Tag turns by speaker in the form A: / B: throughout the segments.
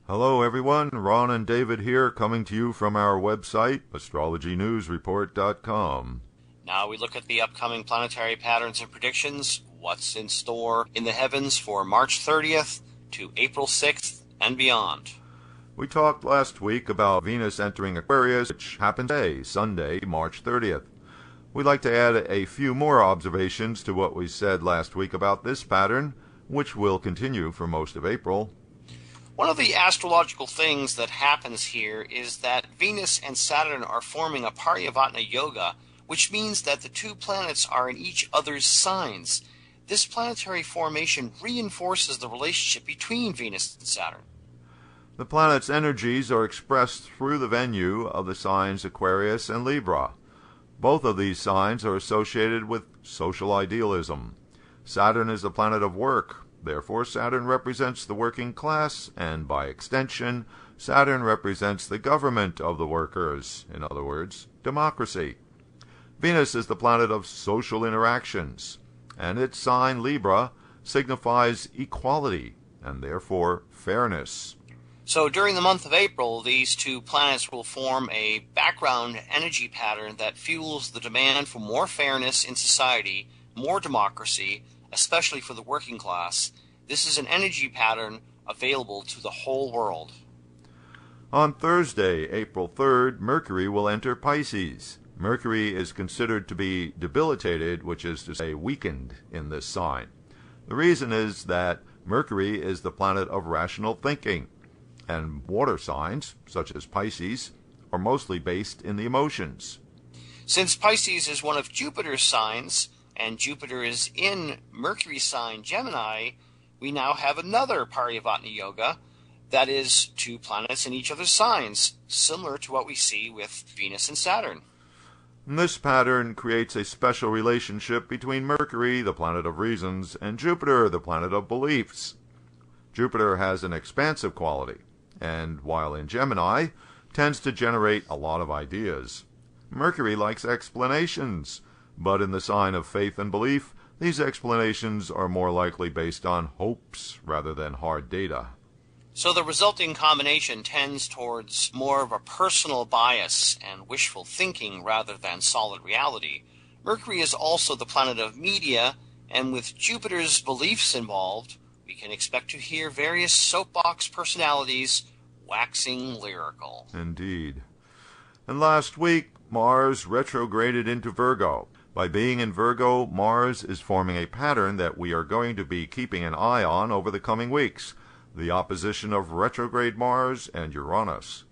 A: Hello everyone, Ron and David here, coming to you from our website, astrologynewsreport.com.
B: Now we look at the upcoming planetary patterns and predictions, what's in store in the heavens for March 30th to April 6th and beyond.
A: We talked last week about Venus entering Aquarius, which happened today, Sunday, March 30th. We'd like to add a few more observations to what we said last week about this pattern, which will continue for most of April.
B: One of the astrological things that happens here is that Venus and Saturn are forming a Parivatana Yoga, which means that the two planets are in each other's signs. This planetary formation reinforces the relationship between Venus and Saturn.
A: The planets' energies are expressed through the venue of the signs Aquarius and Libra. Both of these signs are associated with social idealism. Saturn is the planet of work. Therefore, Saturn represents the working class, and by extension, Saturn represents the government of the workers, in other words, democracy. Venus is the planet of social interactions, and its sign, Libra, signifies equality, and therefore fairness.
B: So during the month of April, these two planets will form a background energy pattern that fuels the demand for more fairness in society, more democracy, especially for the working class. This is an energy pattern available to the whole world.
A: On Thursday, April 3rd, Mercury will enter Pisces. Mercury is considered to be debilitated, which is to say weakened, in this sign. The reason is that Mercury is the planet of rational thinking, and water signs, such as Pisces, are mostly based in the emotions.
B: Since Pisces is one of Jupiter's signs, and Jupiter is in Mercury's sign Gemini, we now have another Parivatana Yoga, that is, two planets in each other's signs, similar to what we see with Venus and Saturn.
A: This pattern creates a special relationship between Mercury, the planet of reasons, and Jupiter, the planet of beliefs. Jupiter has an expansive quality, and while in Gemini, tends to generate a lot of ideas. Mercury likes explanations, but in the sign of faith and belief, these explanations are more likely based on hopes rather than hard data.
B: So the resulting combination tends towards more of a personal bias and wishful thinking rather than solid reality. Mercury is also the planet of media, and with Jupiter's beliefs involved, we can expect to hear various soapbox personalities waxing lyrical.
A: Indeed. And last week, Mars retrograded into Virgo. By being in Virgo, Mars is forming a pattern that we are going to be keeping an eye on over the coming weeks, the opposition of retrograde Mars and Uranus.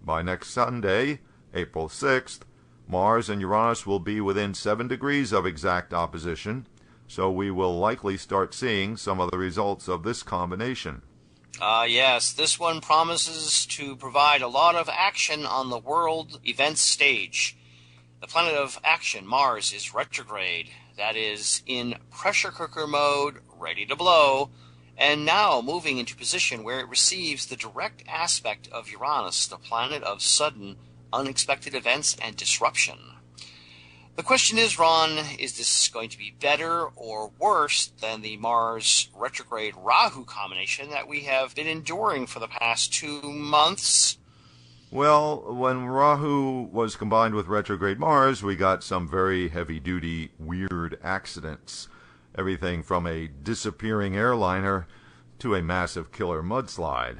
A: By next Sunday, April 6th, Mars and Uranus will be within 7 degrees of exact opposition, so we will likely start seeing some of the results of this combination.
B: Yes, this one promises to provide a lot of action on the world events stage. The planet of action, Mars, is retrograde, that is, in pressure cooker mode, ready to blow, and now moving into position where it receives the direct aspect of Uranus, the planet of sudden, unexpected events and disruption. The question is, Ron, is this going to be better or worse than the Mars retrograde Rahu combination that we have been enduring for the past 2 months?
A: Well, when Rahu was combined with retrograde Mars, we got some very heavy-duty, weird accidents. Everything from a disappearing airliner to a massive killer mudslide.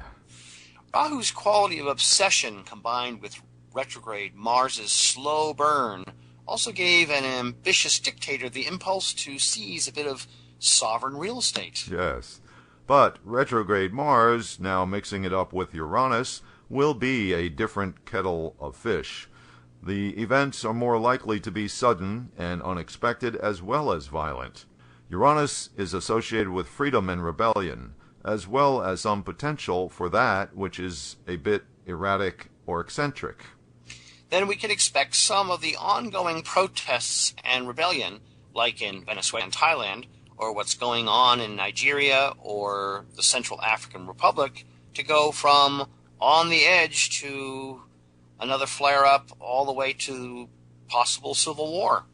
B: Rahu's quality of obsession combined with retrograde Mars's slow burn also gave an ambitious dictator the impulse to seize a bit of sovereign real estate.
A: Yes. But retrograde Mars, now mixing it up with Uranus, will be a different kettle of fish. The events are more likely to be sudden and unexpected as well as violent. Uranus is associated with freedom and rebellion, as well as some potential for that which is a bit erratic or eccentric.
B: Then we can expect some of the ongoing protests and rebellion, like in Venezuela and Thailand, or what's going on in Nigeria or the Central African Republic, to go from on the edge to another flare-up all the way to possible civil war.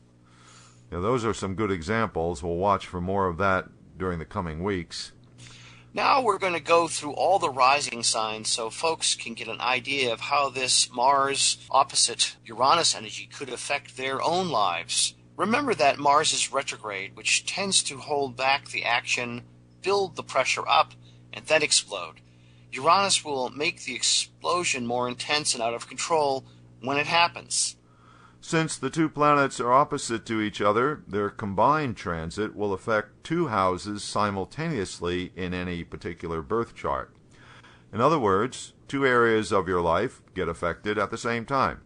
A: Yeah, those are some good examples. We'll watch for more of that during the coming weeks.
B: Now we're going to go through all the rising signs so folks can get an idea of how this Mars opposite Uranus energy could affect their own lives. Remember that Mars is retrograde, which tends to hold back the action, build the pressure up, and then explode. Uranus will make the explosion more intense and out of control when it happens.
A: Since the two planets are opposite to each other, their combined transit will affect two houses simultaneously in any particular birth chart. In other words, two areas of your life get affected at the same time.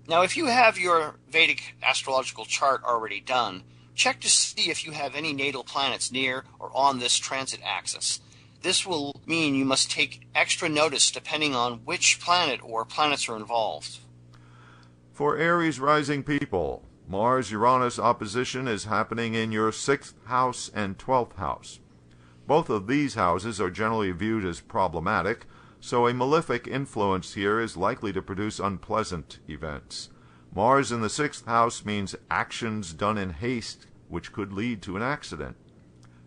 B: Now, if you have your Vedic astrological chart already done, check to see if you have any natal planets near or on this transit axis. This will mean you must take extra notice depending on which planet or planets are involved.
A: For Aries rising people, Mars-Uranus opposition is happening in your 6th house and 12th house. Both of these houses are generally viewed as problematic, so a malefic influence here is likely to produce unpleasant events. Mars in the 6th house means actions done in haste, which could lead to an accident.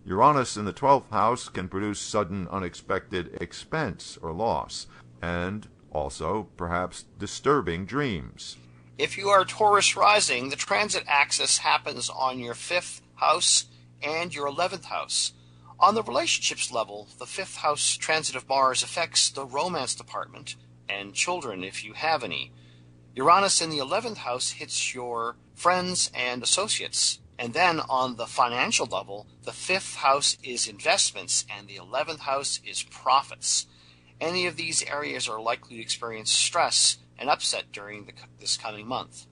A: Uranus in the 12th house can produce sudden unexpected expense or loss, and also perhaps disturbing dreams.
B: If you are Taurus rising, the transit axis happens on your 5th house and your 11th house. On the relationships level, the 5th house transit of Mars affects the romance department and children if you have any. Uranus in the 11th house hits your friends and associates. And then on the financial level, the 5th house is investments and the 11th house is profits. Any of these areas are likely to experience stress and upset during this coming month.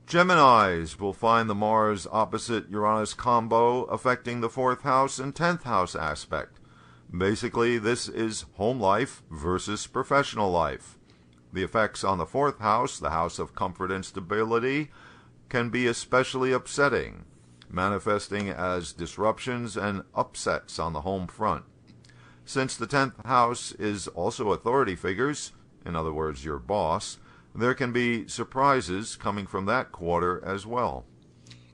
A: Geminis will find the Mars opposite Uranus combo affecting the 4th house and 10th house aspect. Basically, this is home life versus professional life. The effects on the 4th house, the house of comfort and stability, can be especially upsetting, manifesting as disruptions and upsets on the home front. Since the 10th house is also authority figures, in other words, your boss, there can be surprises coming from that quarter as well.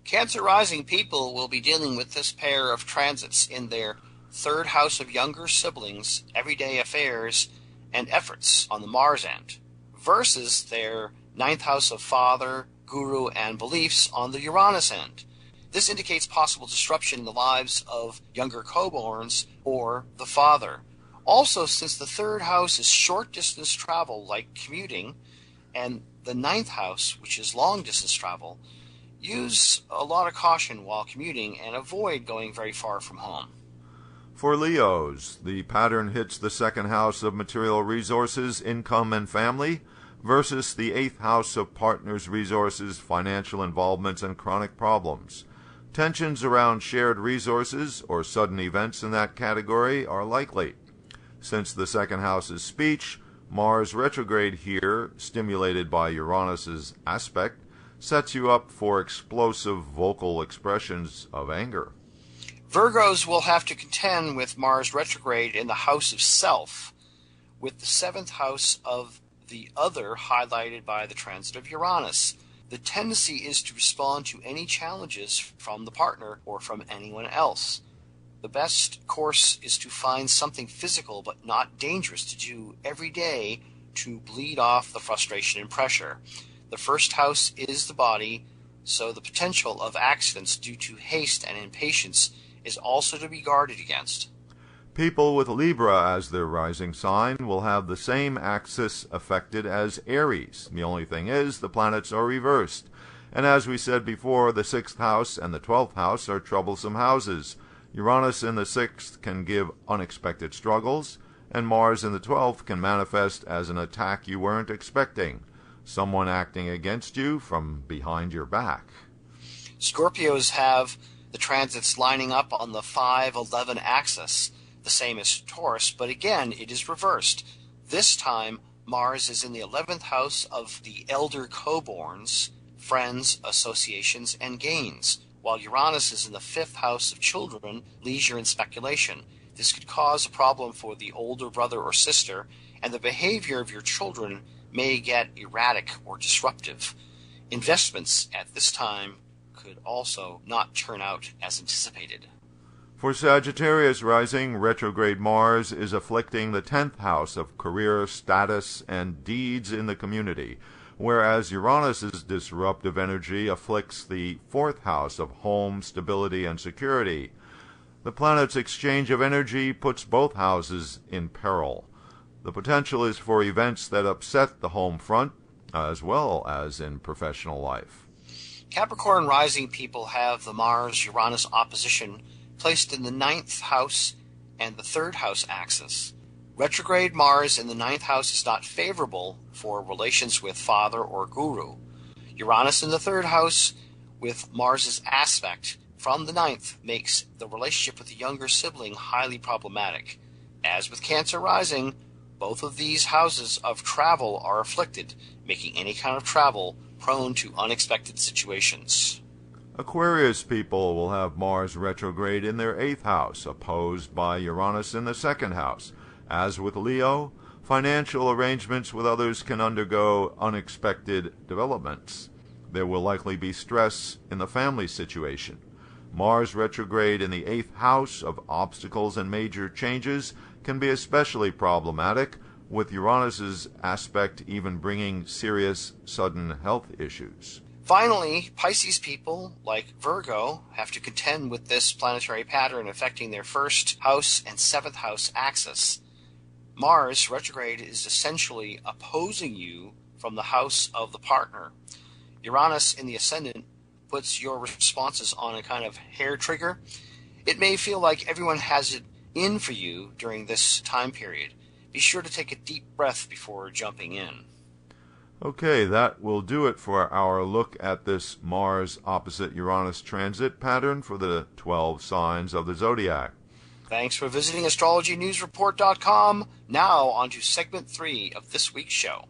B: Cancer rising people will be dealing with this pair of transits in their 3rd house of younger siblings, everyday affairs, and efforts on the Mars end, versus their 9th house of father, guru, and beliefs on the Uranus end. This indicates possible disruption in the lives of younger co-borns or the father. Also, since the 3rd house is short-distance travel like commuting, and the 9th house, which is long-distance travel, use a lot of caution while commuting and avoid going very far from home.
A: For Leos, the pattern hits the 2nd house of material resources, income, and family, versus the 8th house of partners, resources, financial involvements, and chronic problems. Tensions around shared resources or sudden events in that category are likely. Since the 2nd house is speech, Mars retrograde here, stimulated by Uranus's aspect, sets you up for explosive vocal expressions of anger.
B: Virgos will have to contend with Mars retrograde in the house of self, with the 7th house of the other highlighted by the transit of Uranus. The tendency is to respond to any challenges from the partner or from anyone else. The best course is to find something physical but not dangerous to do every day to bleed off the frustration and pressure. The 1st house is the body, so the potential of accidents due to haste and impatience is also to be guarded against.
A: People with Libra as their rising sign will have the same axis affected as Aries. The only thing is, the planets are reversed. And as we said before, the 6th house and the 12th house are troublesome houses. Uranus in the 6th can give unexpected struggles, and Mars in the 12th can manifest as an attack you weren't expecting, someone acting against you from behind your back.
B: Scorpios have the transits lining up on the 5-11 axis, the same as Taurus, but again it is reversed. This time Mars is in the 11th house of the elder co-borns, friends, associations, and gains, while Uranus is in the 5th house of children, leisure, and speculation. This could cause a problem for the older brother or sister, and the behavior of your children may get erratic or disruptive. Investments at this time could also not turn out as anticipated.
A: For Sagittarius rising, retrograde Mars is afflicting the 10th house of career, status, and deeds in the community, whereas Uranus's disruptive energy afflicts the 4th house of home, stability, and security. The planet's exchange of energy puts both houses in peril. The potential is for events that upset the home front, as well as in professional life.
B: Capricorn rising people have the Mars-Uranus opposition placed in the 9th house and the 3rd house axis. Retrograde Mars in the 9th house is not favorable for relations with father or guru. Uranus in the 3rd house with Mars's aspect from the 9th makes the relationship with the younger sibling highly problematic. As with Cancer rising, both of these houses of travel are afflicted, making any kind of travel prone to unexpected situations.
A: Aquarius people will have Mars retrograde in their 8th house, opposed by Uranus in the 2nd house. As with Leo, financial arrangements with others can undergo unexpected developments. There will likely be stress in the family situation. Mars retrograde in the 8th house of obstacles and major changes can be especially problematic, with Uranus's aspect even bringing serious sudden health issues.
B: Finally, Pisces people, like Virgo, have to contend with this planetary pattern affecting their 1st house and 7th house axis. Mars retrograde is essentially opposing you from the house of the partner. Uranus in the ascendant puts your responses on a kind of hair trigger. It may feel like everyone has it in for you during this time period. Be sure to take a deep breath before jumping in.
A: Okay, that will do it for our look at this Mars opposite Uranus transit pattern for the 12 signs of the Zodiac.
B: Thanks for visiting astrologynewsreport.com. Now on to segment 3 of this week's show.